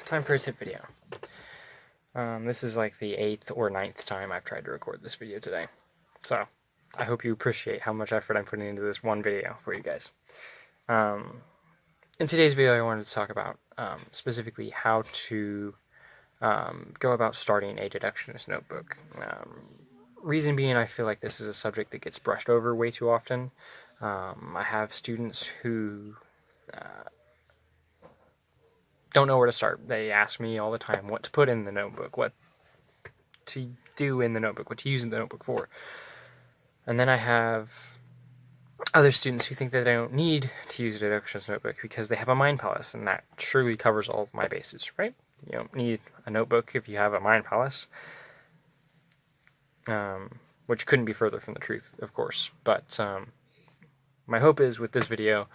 time for a tip video. This is like the 8th or 9th time I've tried to record this video today. So, I hope you appreciate how much effort I'm putting into this one video for you guys. In today's video I wanted to talk about specifically how to go about starting a deductionist notebook. Reason being, I feel like this is a subject that gets brushed over way too often. I have students who don't know where to start. They ask me all the time what to put in the notebook, what to do in the notebook, what to use in the notebook for. And then I have other students who think that they don't need to use a deductionist notebook because they have a mind palace, and that surely covers all of my bases, right? You don't need a notebook if you have a mind palace, which couldn't be further from the truth, of course. But my hope is with this video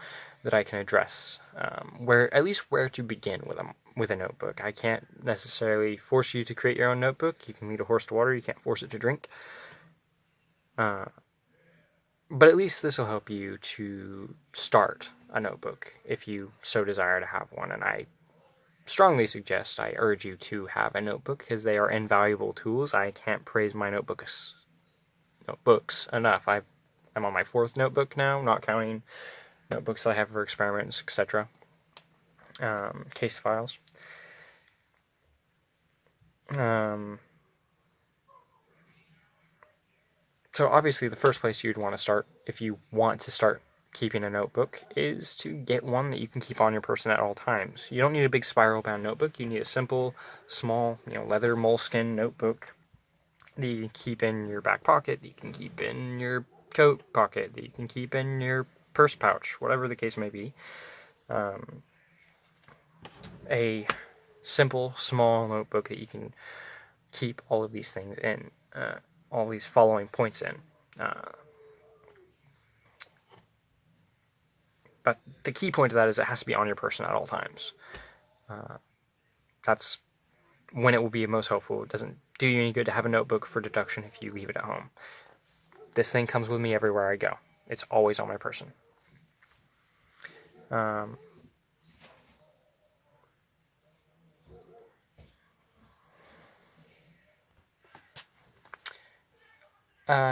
that I can address at least where to begin with a notebook. I can't necessarily force you to create your own notebook. You can lead a horse to water. You can't force it to drink. But at least this will help you to start a notebook if you so desire to have one. And I strongly suggest, I urge you to have a notebook because they are invaluable tools. I can't praise my notebooks enough. I'm on my 4th notebook now, not counting notebooks that I have for experiments, etc. Case files. So obviously the first place you'd want to start, if you want to start keeping a notebook, is to get one that you can keep on your person at all times. You don't need a big spiral-bound notebook. You need a simple, small, leather moleskin notebook that you can keep in your back pocket, that you can keep in your coat pocket, that you can keep in your purse pouch, whatever the case may be. A simple, small notebook that you can keep all of these things in, all these following points in. But the key point of that is it has to be on your person at all times. That's when it will be most helpful. It doesn't do you any good to have a notebook for deduction if you leave it at home. This thing comes with me everywhere I go. It's always on my person.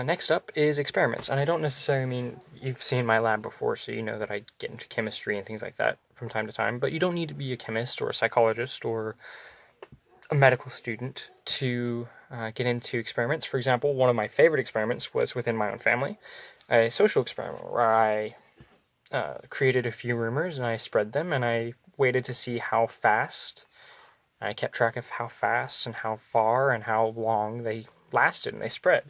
Next up is experiments, and I don't necessarily mean you've seen my lab before, so you know that I get into chemistry and things like that from time to time, but you don't need to be a chemist or a psychologist or a medical student to get into experiments. For example, one of my favorite experiments was within my own family, a social experiment where I created a few rumors and I spread them, and I waited to see how fast. I kept track of how fast and how far and how long they lasted and they spread.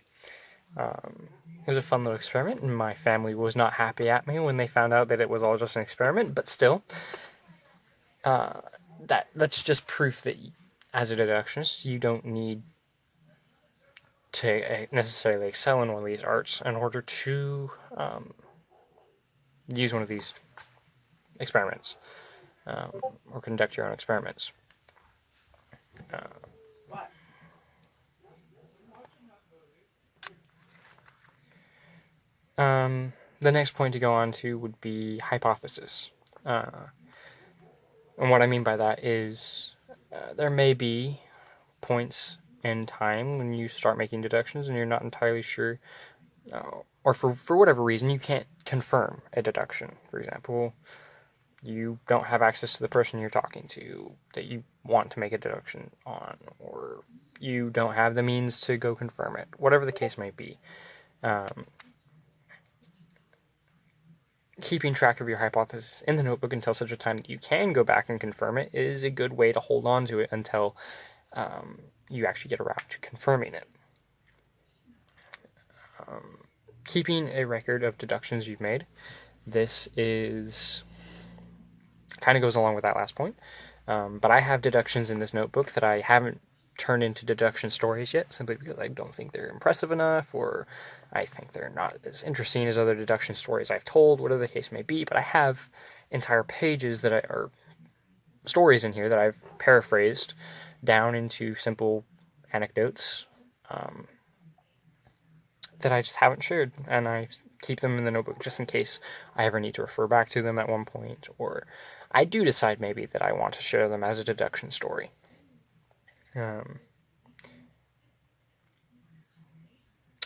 It was a fun little experiment, and my family was not happy at me when they found out that it was all just an experiment, but still, that's just proof that as a deductionist, you don't need to necessarily excel in one of these arts in order to use one of these experiments, or conduct your own experiments. The next point to go on to would be hypothesis. And what I mean by that is there may be points in time when you start making deductions and you're not entirely sure, or for whatever reason you can't confirm a deduction. For example, you don't have access to the person you're talking to that you want to make a deduction on, or you don't have the means to go confirm it. Whatever the case may be. Keeping track of your hypothesis in the notebook until such a time that you can go back and confirm it is a good way to hold on to it until you actually get around to confirming it. Keeping a record of deductions you've made. This is kind of goes along with that last point. But I have deductions in this notebook that I haven't turned into deduction stories yet, simply because I don't think they're impressive enough, or I think they're not as interesting as other deduction stories I've told, whatever the case may be. But I have entire pages that are stories in here that I've paraphrased down into simple anecdotes that I just haven't shared, and I keep them in the notebook just in case I ever need to refer back to them at one point, or I do decide maybe that I want to share them as a deduction story.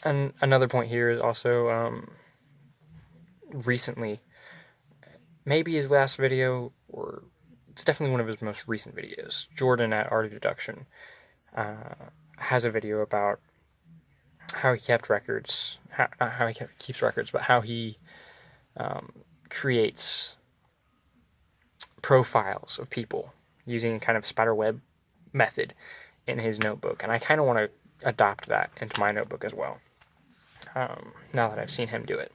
And another point here is also recently, maybe his last video, or it's definitely one of his most recent videos, Jordan at Art of Deduction has a video about how he kept records, not how he keeps records, but how he creates profiles of people using kind of spiderweb method in his notebook. And I kind of want to adopt that into my notebook as well, now that I've seen him do it.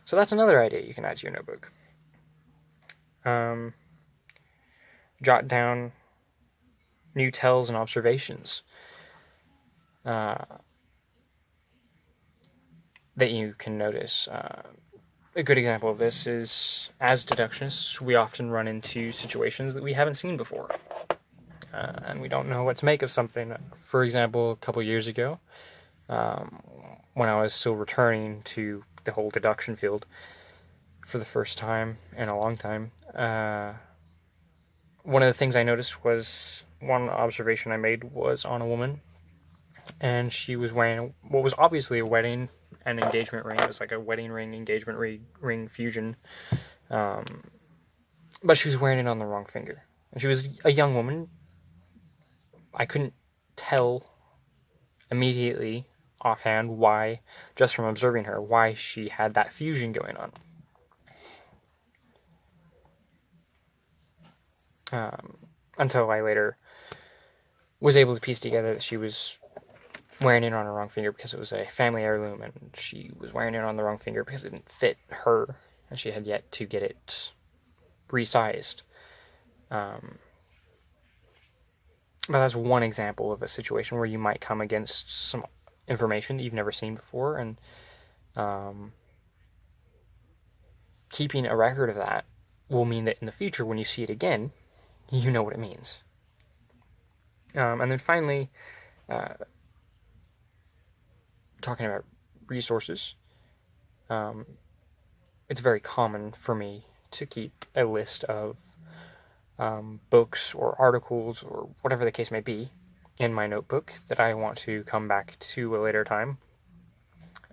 So that's another idea you can add to your notebook. Jot down new tells and observations that you can notice. A good example of this is, as deductionists, we often run into situations that we haven't seen before, and we don't know what to make of something. For example, a couple years ago, when I was still returning to the whole deduction field for the first time in a long time, one of the things I noticed was, one observation I made was on a woman, and she was wearing what was obviously a wedding and engagement ring. It was like a wedding ring, engagement ring fusion, but she was wearing it on the wrong finger. And she was a young woman. I couldn't tell immediately offhand why, just from observing her, why she had that fusion going on. Until I later was able to piece together that she was wearing it on the wrong finger because it was a family heirloom, and she was wearing it on the wrong finger because it didn't fit her, and she had yet to get it resized. But that's one example of a situation where you might come against some information that you've never seen before, and keeping a record of that will mean that in the future, when you see it again, you know what it means. And then finally, talking about resources, it's very common for me to keep a list of books or articles or whatever the case may be in my notebook that I want to come back to a later time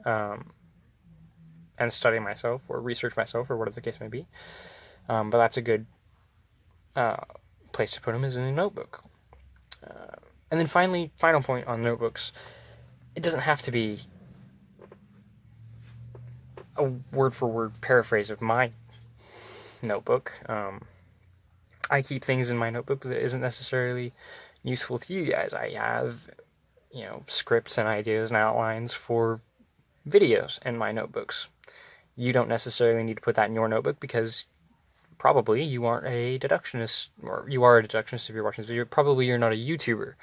and study myself or research myself or whatever the case may be. But that's a good place to put them, is in a notebook. And then final point on notebooks, it doesn't have to be a word-for-word paraphrase of my notebook. I keep things in my notebook that isn't necessarily useful to you guys. I have, scripts and ideas and outlines for videos in my notebooks. You don't necessarily need to put that in your notebook because probably you aren't a deductionist, or you are a deductionist if you're watching this video. Probably you're not a YouTuber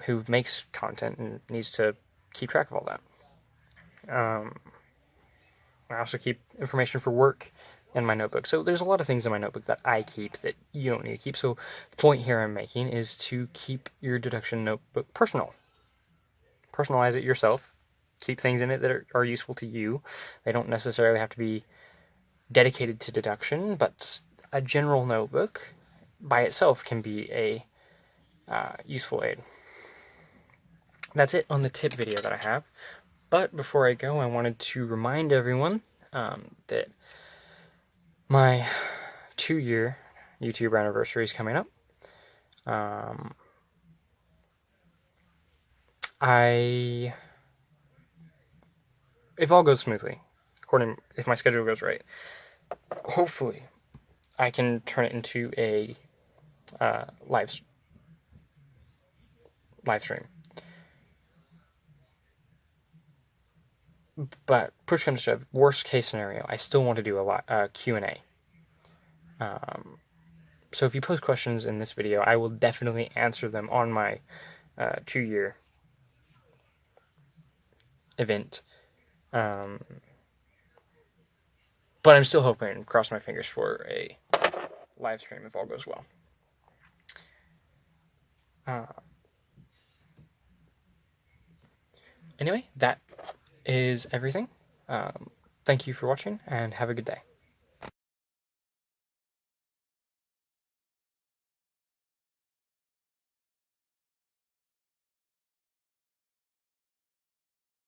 who makes content and needs to keep track of all that. I also keep information for work in my notebook. So there's a lot of things in my notebook that I keep that you don't need to keep. So the point here I'm making is to keep your deduction notebook personal. Personalize it yourself. Keep things in it that are useful to you. They don't necessarily have to be dedicated to deduction, but a general notebook by itself can be a useful aid. That's it on the tip video that I have. But before I go, I wanted to remind everyone that my 2-year YouTube anniversary is coming up. If all goes smoothly, if my schedule goes right, hopefully I can turn it into a live stream. But push comes to shove, worst case scenario, I still want to do a Q&A. So if you post questions in this video, I will definitely answer them on my 2-year event. But I'm still hoping, cross my fingers, for a live stream if all goes well. Anyway, that is everything. Thank you for watching, and have a good day.